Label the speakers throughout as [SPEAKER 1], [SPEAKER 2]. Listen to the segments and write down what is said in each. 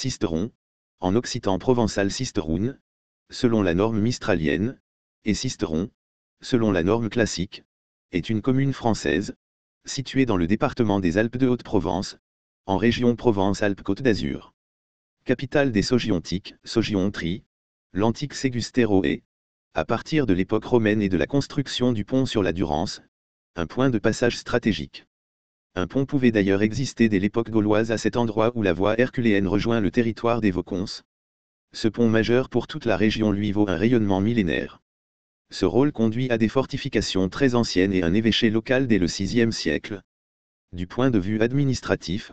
[SPEAKER 1] Sisteron, en occitan provençal Sisteroun, selon la norme mistralienne, et Sisteron, selon la norme classique, est une commune française, située dans le département des Alpes de Haute-Provence, en région Provence-Alpes-Côte d'Azur. Capitale des Sogiontiques, Sogiontrie, l'antique Ségustéroé, à partir de l'époque romaine et de la construction du pont sur la Durance, un point de passage stratégique. Un pont pouvait d'ailleurs exister dès l'époque gauloise à cet endroit où la voie herculéenne rejoint le territoire des Vaucons. Ce pont majeur pour toute la région lui vaut un rayonnement millénaire. Ce rôle conduit à des fortifications très anciennes et un évêché local dès le VIe siècle. Du point de vue administratif,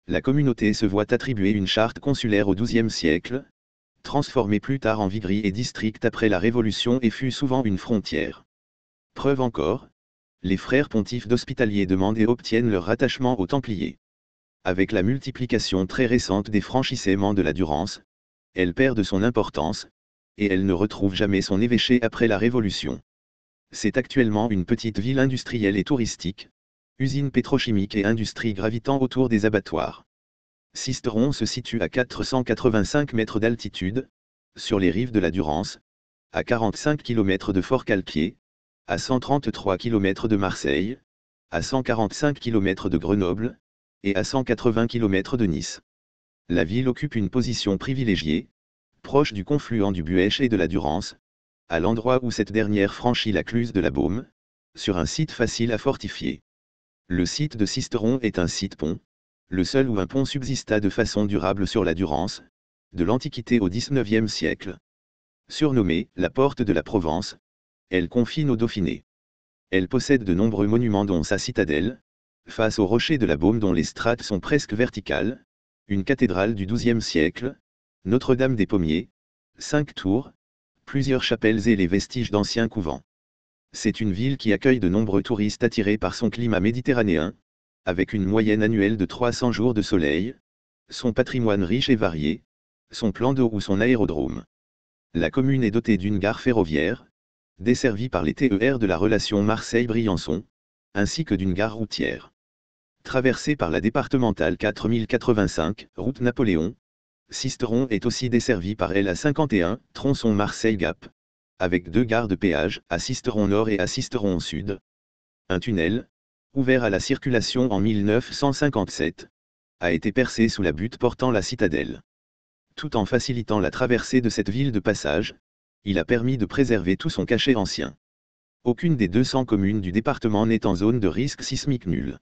[SPEAKER 1] la communauté se voit attribuer une charte consulaire au XIIe siècle, transformée plus tard en viguerie et district après la Révolution et fut souvent une frontière. Preuve encore, les frères pontifes d'Hospitalier demandent et obtiennent leur rattachement aux Templiers. Avec la multiplication très récente des franchissements de la Durance, elle perd de son importance, et elle ne retrouve jamais son évêché après la Révolution. C'est actuellement une petite ville industrielle et touristique, usine pétrochimique et industrie gravitant autour des abattoirs. Sisteron se situe à 485 mètres d'altitude, sur les rives de la Durance, à 45 km de Fort-Calquier, à 133 km de Marseille, à 145 km de Grenoble, et à 180 km de Nice. La ville occupe une position privilégiée, proche du confluent du Buëch et de la Durance, à l'endroit où cette dernière franchit la Cluse de la Baume, sur un site facile à fortifier. Le site de Sisteron est un site-pont, le seul où un pont subsista de façon durable sur la Durance, de l'Antiquité au XIXe siècle. Surnommée la Porte de la Provence, elle confine au Dauphiné. Elle possède de nombreux monuments dont sa citadelle, face aux rochers de la Baume dont les strates sont presque verticales, une cathédrale du XIIe siècle, Notre-Dame des Pommiers, 5 tours, plusieurs chapelles et les vestiges d'anciens couvents. C'est une ville qui accueille de nombreux touristes attirés par son climat méditerranéen, avec une moyenne annuelle de 300 jours de soleil, son patrimoine riche et varié, son plan d'eau ou son aérodrome. La commune est dotée d'une gare ferroviaire, desservie par les TER de la relation Marseille-Briançon, ainsi que d'une gare routière. Traversée par la départementale 4085, route Napoléon, Sisteron est aussi desservie par la 51, tronçon Marseille-Gap, avec 2 gares de péage, à Sisteron Nord et à Sisteron Sud. Un tunnel, ouvert à la circulation en 1957, a été percé sous la butte portant la citadelle. Tout en facilitant la traversée de cette ville de passage, il a permis de préserver tout son cachet ancien. Aucune des 200 communes du département n'est en zone de risque sismique nul.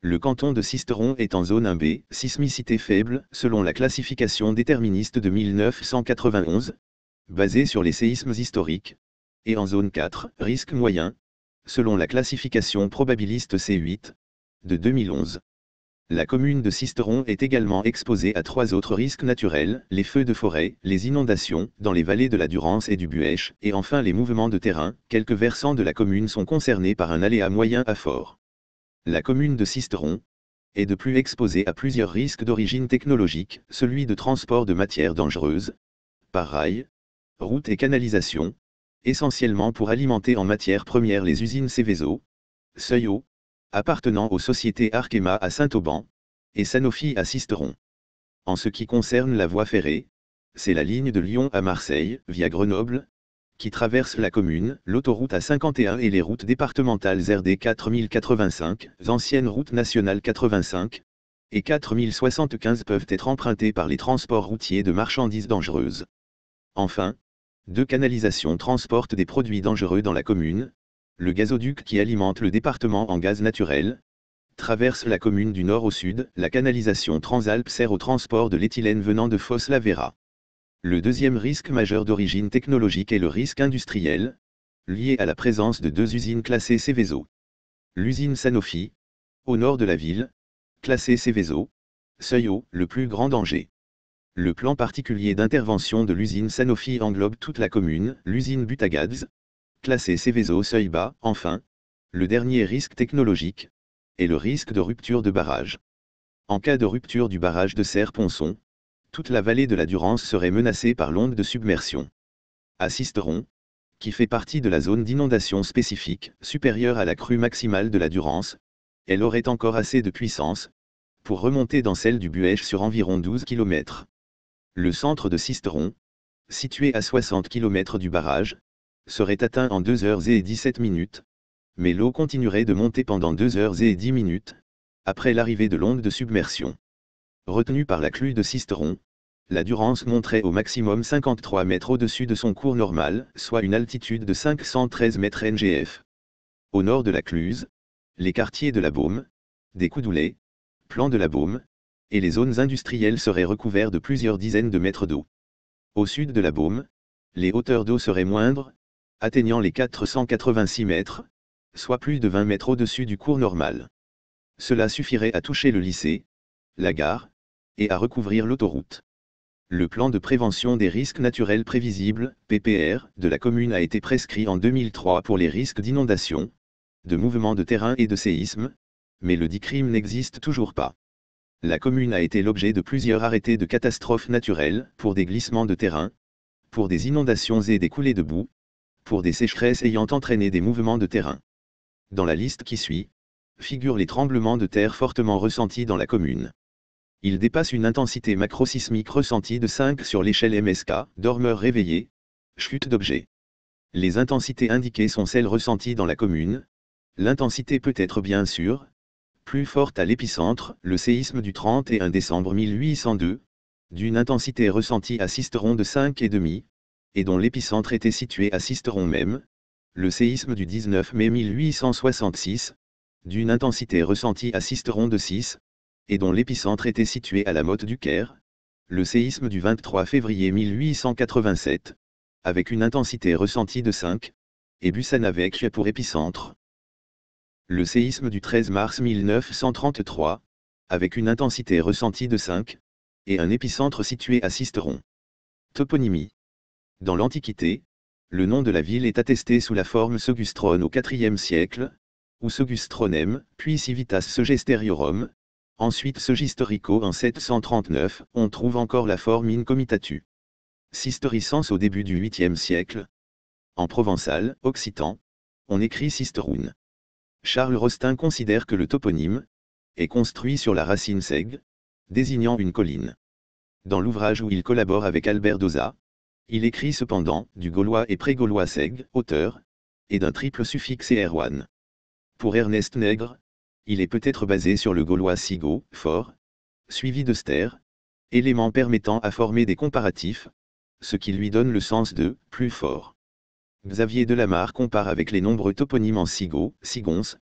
[SPEAKER 1] Le canton de Sisteron est en zone 1B, sismicité faible, selon la classification déterministe de 1991, basée sur les séismes historiques, et en zone 4, risque moyen, selon la classification probabiliste C8, de 2011. La commune de Sisteron est également exposée à 3 autres risques naturels, les feux de forêt, les inondations, dans les vallées de la Durance et du Buëch, et enfin les mouvements de terrain. Quelques versants de la commune sont concernés par un aléa moyen à fort. La commune de Sisteron est de plus exposée à plusieurs risques d'origine technologique, celui de transport de matières dangereuses, par rail, route et canalisation, essentiellement pour alimenter en matières premières les usines Céveso, Seuillot, appartenant aux sociétés Arkema à Saint-Auban, et Sanofi à Sisteron. En ce qui concerne la voie ferrée, c'est la ligne de Lyon à Marseille, via Grenoble, qui traverse la commune, l'autoroute A51 et les routes départementales RD 4085, anciennes routes nationales 85, et 4075 peuvent être empruntées par les transports routiers de marchandises dangereuses. Enfin, 2 canalisations transportent des produits dangereux dans la commune. Le gazoduc qui alimente le département en gaz naturel traverse la commune du nord au sud. La canalisation Transalp sert au transport de l'éthylène venant de Fos-la-Vera. Le deuxième risque majeur d'origine technologique est le risque industriel, lié à la présence de 2 usines classées Céveso. L'usine Sanofi, au nord de la ville, classée Céveso, Seuillot, le plus grand danger. Le plan particulier d'intervention de l'usine Sanofi englobe toute la commune, l'usine Butagaz, classée Céveso seuil bas. Enfin, le dernier risque technologique est le risque de rupture de barrage. En cas de rupture du barrage de Serre-Ponçon, toute la vallée de la Durance serait menacée par l'onde de submersion. À Sisteron, qui fait partie de la zone d'inondation spécifique, supérieure à la crue maximale de la Durance, elle aurait encore assez de puissance pour remonter dans celle du Buëch sur environ 12 km. Le centre de Sisteron, situé à 60 km du barrage, serait atteint en 2h17, mais l'eau continuerait de monter pendant 2h10, après l'arrivée de l'onde de submersion. Retenue par la clue de Sisteron, la Durance monterait au maximum 53 mètres au-dessus de son cours normal, soit une altitude de 513 mètres ngf. Au nord de la Cluse, les quartiers de la Baume, des Coudoulets, Plan de la Baume, et les zones industrielles seraient recouverts de plusieurs dizaines de mètres d'eau. Au sud de la Baume, les hauteurs d'eau seraient moindres, atteignant les 486 mètres, soit plus de 20 mètres au-dessus du cours normal. Cela suffirait à toucher le lycée, la gare, et à recouvrir l'autoroute. Le plan de prévention des risques naturels prévisibles, PPR, de la commune a été prescrit en 2003 pour les risques d'inondation, de mouvements de terrain et de séisme, mais le dit crime n'existe toujours pas. La commune a été l'objet de plusieurs arrêtés de catastrophes naturelles, pour des glissements de terrain, pour des inondations et des coulées de boue, pour des sécheresses ayant entraîné des mouvements de terrain. Dans la liste qui suit, figurent les tremblements de terre fortement ressentis dans la commune. Ils dépassent une intensité macrosismique ressentie de 5 sur l'échelle MSK, dormeur réveillé, chute d'objets. Les intensités indiquées sont celles ressenties dans la commune. L'intensité peut être bien sûr plus forte à l'épicentre, le séisme du 31 décembre 1802, d'une intensité ressentie à Sisteron de 5,5, et dont l'épicentre était situé à Sisteron même, le séisme du 19 mai 1866, d'une intensité ressentie à Sisteron de 6, et dont l'épicentre était situé à la Motte du Caire, le séisme du 23 février 1887, avec une intensité ressentie de 5, et Bussana-Vecchia pour épicentre. Le séisme du 13 mars 1933, avec une intensité ressentie de 5, et un épicentre situé à Sisteron. Toponymie. Dans l'Antiquité, le nom de la ville est attesté sous la forme Segustron au IVe siècle, ou Segustronem, puis Civitas Segesteriorum, ensuite Segistorico en 739, on trouve encore la forme in comitatu. Sistoricens au début du 8e siècle. En provençal, occitan, on écrit Sisteroun. Charles Rostin considère que le toponyme est construit sur la racine seg, désignant une colline. Dans l'ouvrage où il collabore avec Albert Dauzat, il écrit cependant du gaulois et pré-gaulois seg, auteur, et d'un triple suffixe erwan. Pour Ernest Nègre, il est peut-être basé sur le gaulois sigo, fort, suivi de ster, élément permettant à former des comparatifs, ce qui lui donne le sens de plus fort. Xavier Delamarre compare avec les nombreux toponymes en sigo, sigons,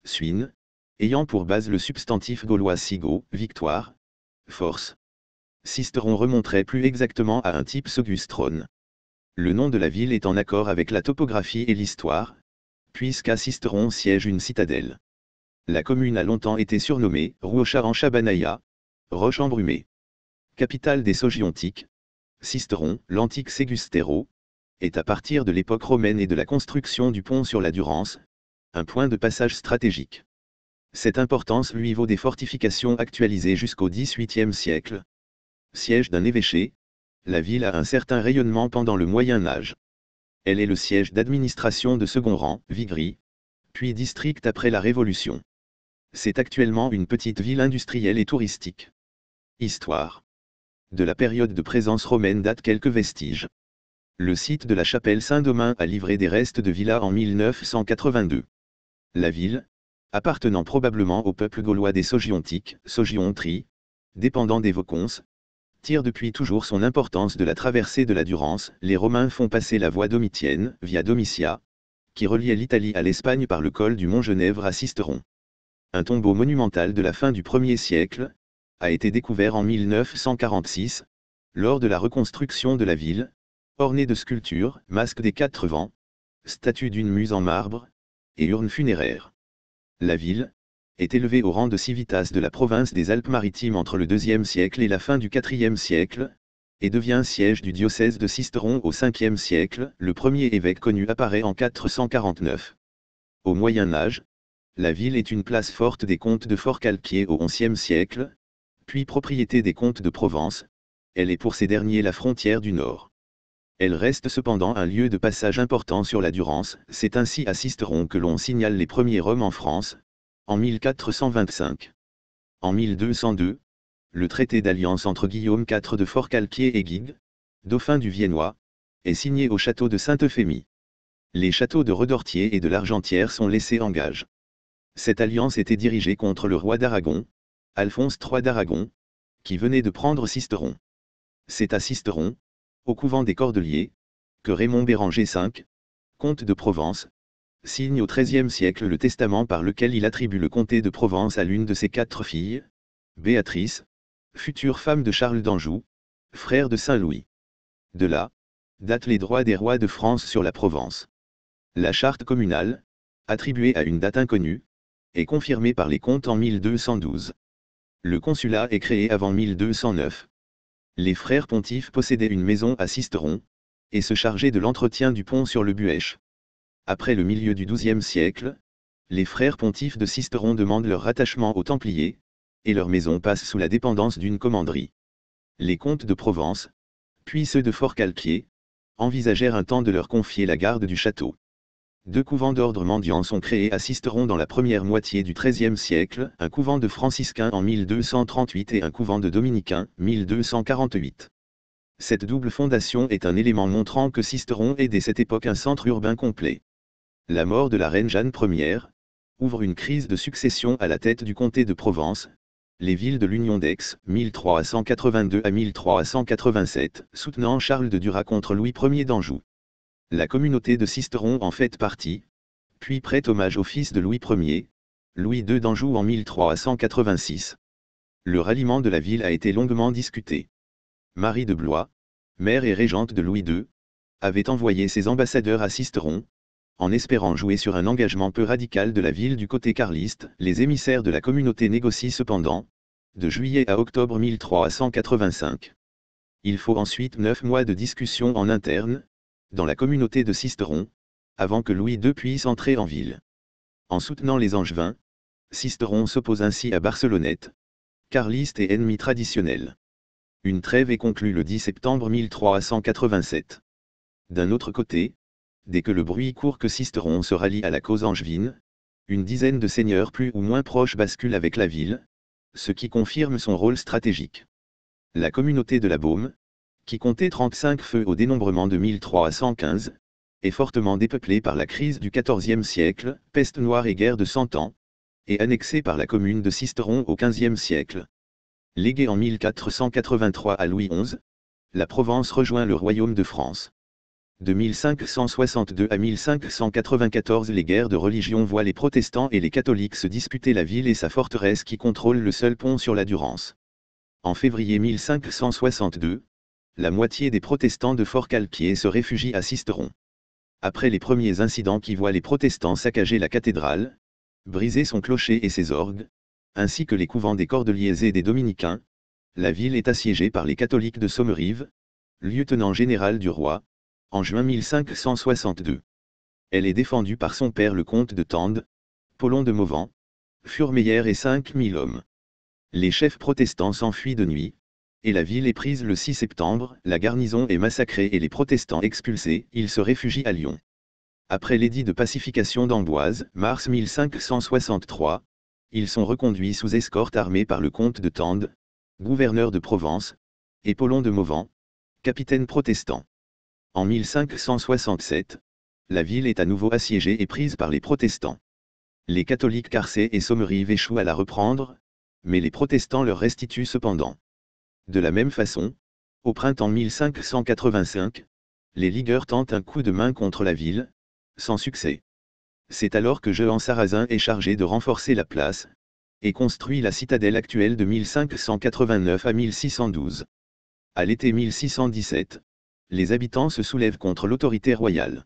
[SPEAKER 1] suine, ayant pour base le substantif gaulois sigo, victoire, force. Sisteron remonterait plus exactement à un type Segustron. Le nom de la ville est en accord avec la topographie et l'histoire, puisqu'à Sisteron siège une citadelle. La commune a longtemps été surnommée Rouocha en Chabanaya, Roche embrumée. Capitale des Sogiontiques, Sisteron, l'antique Segustero, est à partir de l'époque romaine et de la construction du pont sur la Durance, un point de passage stratégique. Cette importance lui vaut des fortifications actualisées jusqu'au XVIIIe siècle. Siège d'un évêché, la ville a un certain rayonnement pendant le Moyen Âge. Elle est le siège d'administration de second rang, Vigry, puis district après la Révolution. C'est actuellement une petite ville industrielle et touristique. Histoire. De la période de présence romaine datent quelques vestiges. Le site de la chapelle Saint-Domingue a livré des restes de villas en 1982. La ville, appartenant probablement au peuple gaulois des Sogiontiques, Sogiontri, dépendant des Vaucons, tire depuis toujours son importance de la traversée de la Durance. Les Romains font passer la voie domitienne, via Domitia, qui reliait l'Italie à l'Espagne par le col du Mont Genèvre à Sisteron. Un tombeau monumental de la fin du 1er siècle a été découvert en 1946, lors de la reconstruction de la ville, orné de sculptures, masques des 4 vents, statue d'une muse en marbre, et urne funéraire. La ville est élevée au rang de civitas de la province des Alpes-Maritimes entre le IIe siècle et la fin du IVe siècle, et devient siège du diocèse de Sisteron au Ve siècle. Le premier évêque connu apparaît en 449. Au Moyen Âge, la ville est une place forte des comtes de Forcalquier au XIe siècle, puis propriété des comtes de Provence. Elle est pour ces derniers la frontière du Nord. Elle reste cependant un lieu de passage important sur la Durance. C'est ainsi à Sisteron que l'on signale les premiers Roms en France, en 1425. En 1202, le traité d'alliance entre Guillaume IV de Forcalquier et Guigues, dauphin du Viennois, est signé au château de Sainte-Euphémie. Les châteaux de Redortier et de l'Argentière sont laissés en gage. Cette alliance était dirigée contre le roi d'Aragon, Alphonse III d'Aragon, qui venait de prendre Sisteron. C'est à Sisteron, au couvent des Cordeliers, que Raymond Béranger V, comte de Provence, signe au XIIIe siècle le testament par lequel il attribue le comté de Provence à l'une de ses 4 filles, Béatrice, future femme de Charles d'Anjou, frère de Saint-Louis. De là, datent les droits des rois de France sur la Provence. La charte communale, attribuée à une date inconnue, est confirmée par les comtes en 1212. Le consulat est créé avant 1209. Les frères pontifes possédaient une maison à Sisteron, et se chargeaient de l'entretien du pont sur le Buèche. Après le milieu du XIIe siècle, les frères pontifes de Sisteron demandent leur rattachement aux Templiers, et leur maison passe sous la dépendance d'une commanderie. Les comtes de Provence, puis ceux de Forcalquier, envisagèrent un temps de leur confier la garde du château. 2 couvents d'ordre mendiants sont créés à Sisteron dans la première moitié du XIIIe siècle, un couvent de franciscains en 1238 et un couvent de dominicains, 1248. Cette double fondation est un élément montrant que Sisteron est dès cette époque un centre urbain complet. La mort de la reine Jeanne Ier ouvre une crise de succession à la tête du comté de Provence. Les villes de l'Union d'Aix, 1382 à 1387, soutenant Charles de Duras contre Louis Ier d'Anjou. La communauté de Sisteron en fait partie, puis prête hommage au fils de Louis Ier, Louis II d'Anjou en 1386. Le ralliement de la ville a été longuement discuté. Marie de Blois, mère et régente de Louis II, avait envoyé ses ambassadeurs à Sisteron, en espérant jouer sur un engagement peu radical de la ville du côté carliste. Les émissaires de la communauté négocient cependant, de juillet à octobre 1385. Il faut ensuite 9 mois de discussion en interne, dans la communauté de Sisteron, avant que Louis II puisse entrer en ville. En soutenant les Angevins, Sisteron s'oppose ainsi à Barcelonnette, carliste et ennemi traditionnel. Une trêve est conclue le 10 septembre 1387. D'un autre côté, dès que le bruit court que Sisteron se rallie à la cause angevine, une dizaine de seigneurs plus ou moins proches basculent avec la ville, ce qui confirme son rôle stratégique. La communauté de la Baume, qui comptait 35 feux au dénombrement de 1315, est fortement dépeuplée par la crise du XIVe siècle, peste noire et guerre de 100 ans, et annexée par la commune de Sisteron au XVe siècle. Léguée en 1483 à Louis XI, la Provence rejoint le royaume de France. De 1562 à 1594, les guerres de religion voient les protestants et les catholiques se disputer la ville et sa forteresse qui contrôle le seul pont sur la Durance. En février 1562, la moitié des protestants de Forcalquier se réfugient à Sisteron. Après les premiers incidents qui voient les protestants saccager la cathédrale, briser son clocher et ses orgues, ainsi que les couvents des Cordeliers et des Dominicains, la ville est assiégée par les catholiques de Sommerive, lieutenant général du roi, en juin 1562. Elle est défendue par son père le comte de Tende, Paulon de Mauvent, Furmeyer et 5000 hommes. Les chefs protestants s'enfuient de nuit, et la ville est prise le 6 septembre, la garnison est massacrée et les protestants expulsés, ils se réfugient à Lyon. Après l'édit de pacification d'Amboise, mars 1563, ils sont reconduits sous escorte armée par le comte de Tende, gouverneur de Provence, et Paulon de Mauvent, capitaine protestant. En 1567, la ville est à nouveau assiégée et prise par les protestants. Les catholiques Carcé et Sommerive échouent à la reprendre, mais les protestants leur restituent cependant. De la même façon, au printemps 1585, les ligueurs tentent un coup de main contre la ville, sans succès. C'est alors que Jehan Sarrazin est chargé de renforcer la place, et construit la citadelle actuelle de 1589 à 1612. À l'été 1617, les habitants se soulèvent contre l'autorité royale.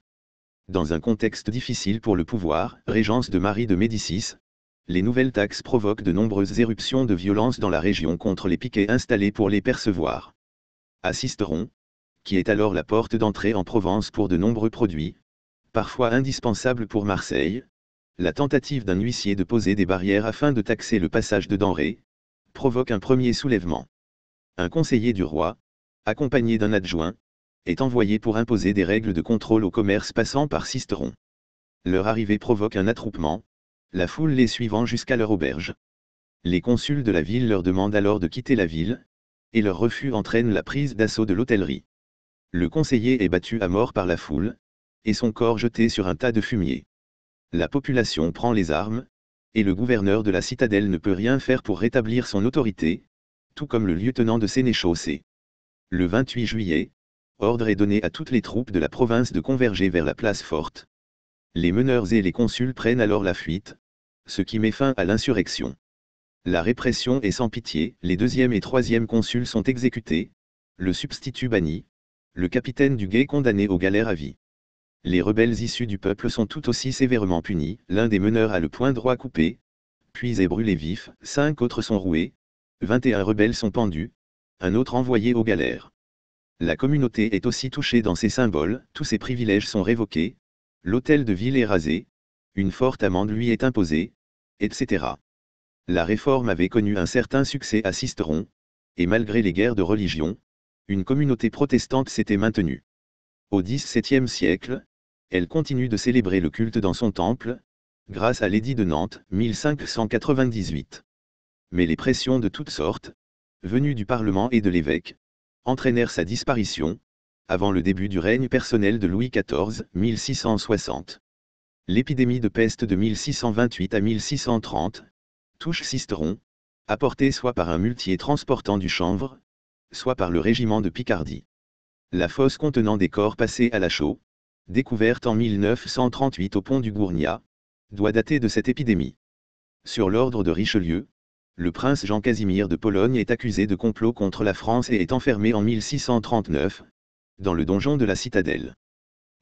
[SPEAKER 1] Dans un contexte difficile pour le pouvoir, régence de Marie de Médicis, les nouvelles taxes provoquent de nombreuses éruptions de violence dans la région contre les piquets installés pour les percevoir. À Sisteron, qui est alors la porte d'entrée en Provence pour de nombreux produits, parfois indispensables pour Marseille, la tentative d'un huissier de poser des barrières afin de taxer le passage de denrées, provoque un premier soulèvement. Un conseiller du roi, accompagné d'un adjoint, est envoyé pour imposer des règles de contrôle au commerce passant par Sisteron. Leur arrivée provoque un attroupement, la foule les suivant jusqu'à leur auberge. Les consuls de la ville leur demandent alors de quitter la ville, et leur refus entraîne la prise d'assaut de l'hôtellerie. Le conseiller est battu à mort par la foule, et son corps jeté sur un tas de fumier. La population prend les armes, et le gouverneur de la citadelle ne peut rien faire pour rétablir son autorité, tout comme le lieutenant de sénéchaussée. Le 28 juillet, ordre est donné à toutes les troupes de la province de converger vers la place forte. Les meneurs et les consuls prennent alors la fuite, ce qui met fin à l'insurrection. La répression est sans pitié, les deuxième et troisième consuls sont exécutés, le substitut banni, le capitaine du guet condamné aux galères à vie. Les rebelles issus du peuple sont tout aussi sévèrement punis, l'un des meneurs a le poing droit coupé, puis est brûlé vif, 5 autres sont roués, 21 rebelles sont pendus, un autre envoyé aux galères. La communauté est aussi touchée dans ses symboles, tous ses privilèges sont révoqués, l'hôtel de ville est rasé, une forte amende lui est imposée, etc. La réforme avait connu un certain succès à Sisteron, et malgré les guerres de religion, une communauté protestante s'était maintenue. Au XVIIe siècle, elle continue de célébrer le culte dans son temple, grâce à l'édit de Nantes, 1598. Mais les pressions de toutes sortes, venues du Parlement et de l'évêque, entraînèrent sa disparition, avant le début du règne personnel de Louis XIV, 1660. L'épidémie de peste de 1628 à 1630 touche Sisteron, apportée soit par un muletier transportant du chanvre, soit par le régiment de Picardie. La fosse contenant des corps passés à la chaux, découverte en 1938 au pont du Gournat, doit dater de cette épidémie. Sur l'ordre de Richelieu, le prince Jean-Casimir de Pologne est accusé de complot contre la France et est enfermé en 1639, dans le donjon de la citadelle.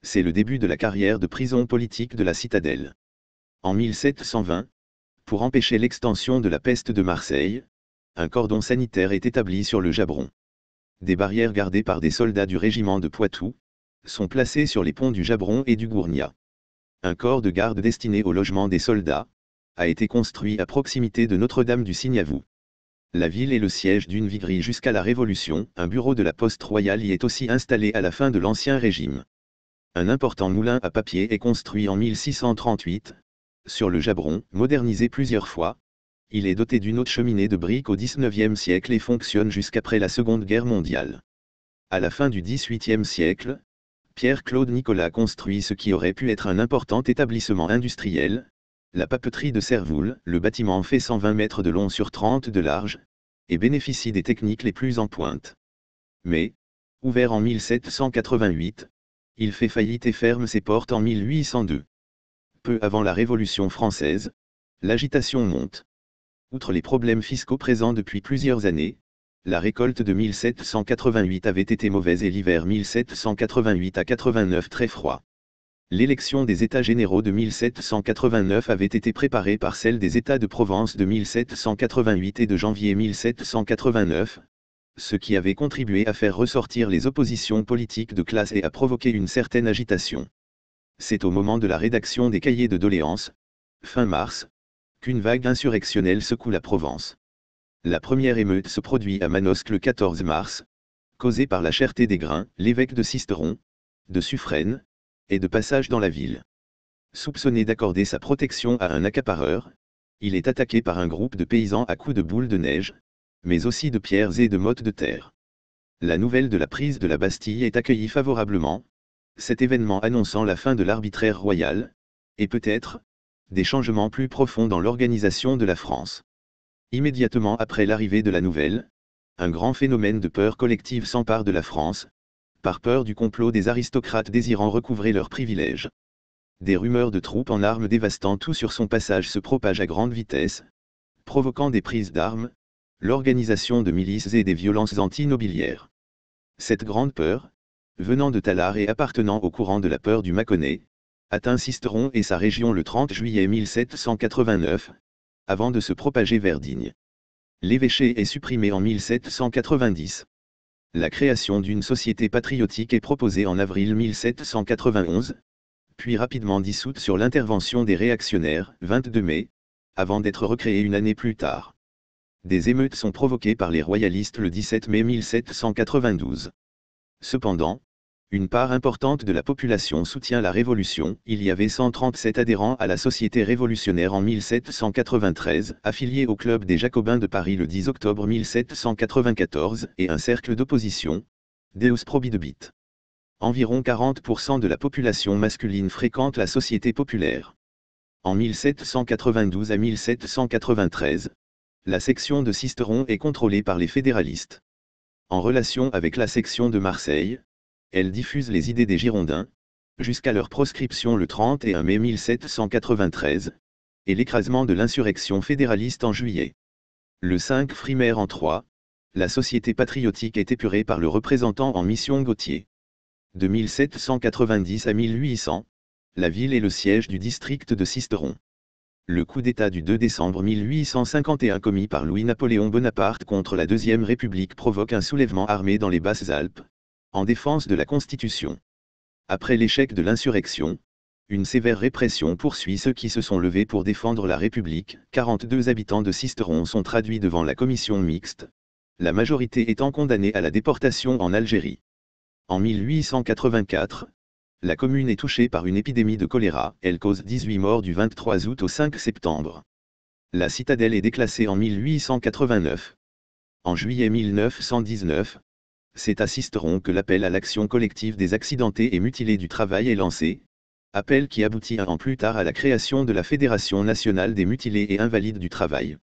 [SPEAKER 1] C'est le début de la carrière de prison politique de la citadelle. En 1720, pour empêcher l'extension de la peste de Marseille, un cordon sanitaire est établi sur le Jabron. Des barrières gardées par des soldats du régiment de Poitou sont placées sur les ponts du Jabron et du Gournat. Un corps de garde destiné au logement des soldats a été construit à proximité de Notre-Dame du Signavou. La ville est le siège d'une viguerie jusqu'à la Révolution, un bureau de la poste royale y est aussi installé à la fin de l'Ancien Régime. Un important moulin à papier est construit en 1638, sur le Jabron, modernisé plusieurs fois. Il est doté d'une haute cheminée de briques au XIXe siècle et fonctionne jusqu'après la Seconde Guerre mondiale. À la fin du XVIIIe siècle, Pierre-Claude Nicolas construit ce qui aurait pu être un important établissement industriel, la papeterie de Servoul. Le bâtiment fait 120 mètres de long sur 30 de large, et bénéficie des techniques les plus en pointe. Mais, ouvert en 1788, il fait faillite et ferme ses portes en 1802. Peu avant la Révolution française, l'agitation monte. Outre les problèmes fiscaux présents depuis plusieurs années, la récolte de 1788 avait été mauvaise et l'hiver 1788 à 89 très froid. L'élection des États généraux de 1789 avait été préparée par celle des États de Provence de 1788 et de janvier 1789, ce qui avait contribué à faire ressortir les oppositions politiques de classe et à provoquer une certaine agitation. C'est au moment de la rédaction des cahiers de doléances, fin mars, qu'une vague insurrectionnelle secoue la Provence. La première émeute se produit à Manosque le 14 mars, causée par la cherté des grains, l'évêque de Sisteron, de Suffren, et de passage dans la ville. Soupçonné d'accorder sa protection à un accapareur, il est attaqué par un groupe de paysans à coups de boules de neige, mais aussi de pierres et de mottes de terre. La nouvelle de la prise de la Bastille est accueillie favorablement, cet événement annonçant la fin de l'arbitraire royal, et peut-être, des changements plus profonds dans l'organisation de la France. Immédiatement après l'arrivée de la nouvelle, un grand phénomène de peur collective s'empare de la France, par peur du complot des aristocrates désirant recouvrer leurs privilèges. Des rumeurs de troupes en armes dévastant tout sur son passage se propagent à grande vitesse, provoquant des prises d'armes, l'organisation de milices et des violences anti-nobiliaires. Cette grande peur, venant de Tallard et appartenant au courant de la peur du Mâconnais, atteint Sisteron et sa région le 30 juillet 1789, avant de se propager vers Digne. L'évêché est supprimé en 1790. La création d'une société patriotique est proposée en avril 1791, puis rapidement dissoute sur l'intervention des réactionnaires, 22 mai, avant d'être recréée une année plus tard. Des émeutes sont provoquées par les royalistes le 17 mai 1792. Cependant, Une part importante de la population soutient la Révolution. Il y avait 137 adhérents à la Société révolutionnaire en 1793, affiliés au Club des Jacobins de Paris le 10 octobre 1794, et un cercle d'opposition, Deus Probidebit. Environ 40% de la population masculine fréquente la Société populaire. En 1792 à 1793, la section de Sisteron est contrôlée par les fédéralistes. En relation avec la section de Marseille, elle diffuse les idées des Girondins, jusqu'à leur proscription le 31 mai 1793, et l'écrasement de l'insurrection fédéraliste en juillet. Le 5 Frimaire en 3, la Société patriotique est épurée par le représentant en mission Gauthier. De 1790 à 1800, la ville est le siège du district de Sisteron. Le coup d'État du 2 décembre 1851 commis par Louis-Napoléon Bonaparte contre la Deuxième République provoque un soulèvement armé dans les Basses-Alpes, en défense de la Constitution. Après l'échec de l'insurrection, une sévère répression poursuit ceux qui se sont levés pour défendre la République. 42 habitants de Sisteron sont traduits devant la commission mixte, la majorité étant condamnée à la déportation en Algérie. En 1884, la commune est touchée par une épidémie de choléra. Elle cause 18 morts du 23 août au 5 septembre. La citadelle est déclassée en 1889. En juillet 1919, c'est à Sisteron que l'appel à l'action collective des accidentés et mutilés du travail est lancé, appel qui aboutit un an plus tard à la création de la Fédération nationale des mutilés et invalides du travail.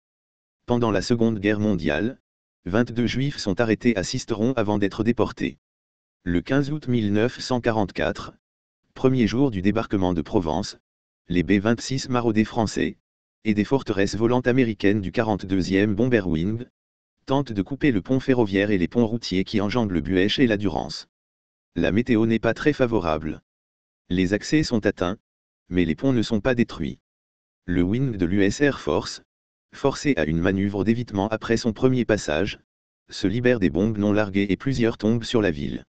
[SPEAKER 1] Pendant la Seconde Guerre mondiale, 22 juifs sont arrêtés à Sisteron avant d'être déportés. Le 15 août 1944, premier jour du débarquement de Provence, les B-26 maraudés français, et des forteresses volantes américaines du 42e Bomberwing, tentent de couper le pont ferroviaire et les ponts routiers qui enjambent le Buech et la Durance. La météo n'est pas très favorable. Les accès sont atteints, mais les ponts ne sont pas détruits. Le wing de l'US Air Force, forcé à une manœuvre d'évitement après son premier passage, se libère des bombes non larguées et plusieurs tombent sur la ville.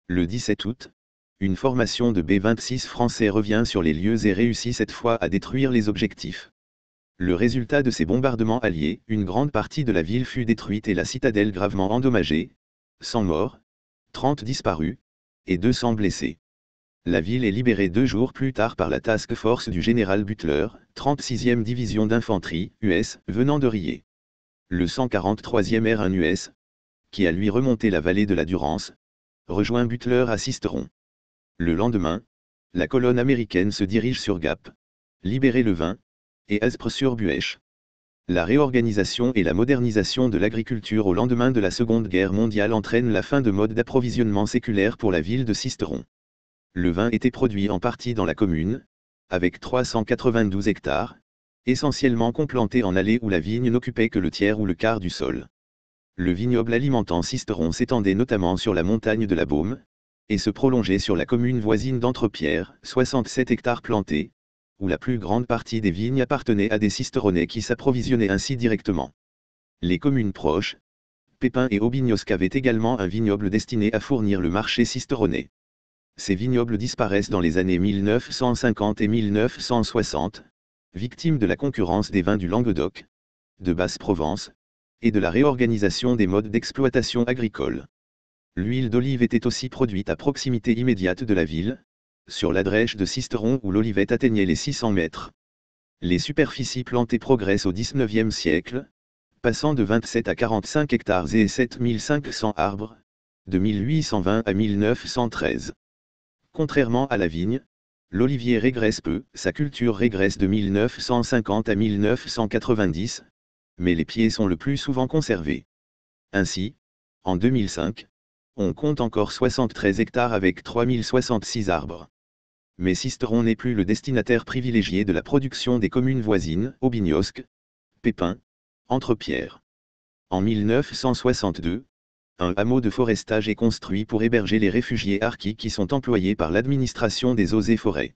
[SPEAKER 1] Le 17 août, une formation de B-26 français revient sur les lieux et réussit cette fois à détruire les objectifs. Le résultat de ces bombardements alliés, une grande partie de la ville fut détruite et la citadelle gravement endommagée, 100 morts, 30 disparus, et 200 blessés. La ville est libérée 2 jours plus tard par la task force du général Butler, 36e division d'infanterie, US, venant de Riez. Le 143e R1 US, qui a lui remonté la vallée de la Durance, rejoint Butler à Sisteron. Le lendemain, la colonne américaine se dirige sur Gap, libérée le 20, et Aspres-sur-Buech. La réorganisation et la modernisation de l'agriculture au lendemain de la Seconde Guerre mondiale entraînent la fin de modes d'approvisionnement séculaire pour la ville de Sisteron. Le vin était produit en partie dans la commune, avec 392 hectares, essentiellement complantés en allées où la vigne n'occupait que le tiers ou le quart du sol. Le vignoble alimentant Sisteron s'étendait notamment sur la montagne de la Baume, et se prolongeait sur la commune voisine d'Entrepierre, 67 hectares plantés, où la plus grande partie des vignes appartenaient à des Sisteronnais qui s'approvisionnaient ainsi directement. Les communes proches, Pépin et Aubignosc avaient également un vignoble destiné à fournir le marché sisteronnais. Ces vignobles disparaissent dans les années 1950 et 1960, victimes de la concurrence des vins du Languedoc, de Basse-Provence, et de la réorganisation des modes d'exploitation agricole. L'huile d'olive était aussi produite à proximité immédiate de la ville, sur la drèche de Sisteron où l'olivette atteignait les 600 mètres. Les superficies plantées progressent au XIXe siècle, passant de 27 à 45 hectares et 7500 arbres, de 1820 à 1913. Contrairement à la vigne, l'olivier régresse peu, sa culture régresse de 1950 à 1990, mais les pieds sont le plus souvent conservés. Ainsi, en 2005, on compte encore 73 hectares avec 3066 arbres. Mais Sisteron n'est plus le destinataire privilégié de la production des communes voisines, Aubignosc, Pépin, Entrepierre. En 1962, un hameau de forestage est construit pour héberger les réfugiés harkis qui sont employés par l'administration des eaux et forêts.